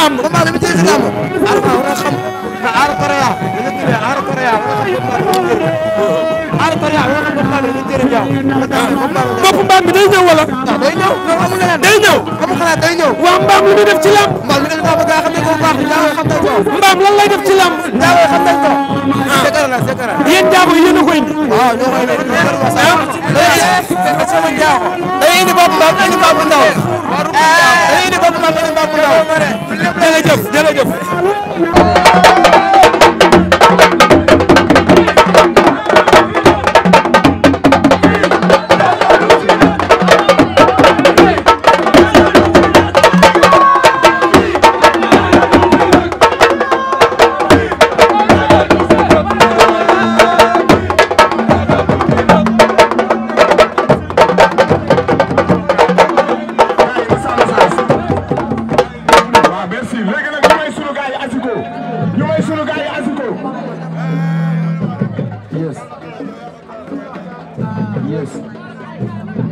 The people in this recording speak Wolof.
lamb. combat li mu tëj ci lamb. Adama war a xam nga Aar Korea li nga tuddee Aar Korea war a xam Aar Korea war a xam combat li mu tëj yow. bopp mbaam bi day ñëw wala. day ñëw amul leneen. day ñëw amul xalaat day ñëw. waaw mbaam lu muy def ci lamb. mbaam mi dañu ko bëgg a xam ne ko baax Ndiago xam nañ ko. mbaam lan lay def ci lamb. Ndiago xam nañ ko. sekara la sekara. yéen Ndiago yéen a ko indi. waaw ñoo koy indi. day indi bopp mbaam indi mbaam bu ndaw. day indi bopp mbaam indi mbaam bu ndaw. jërëjëf jërëjëf. Yes.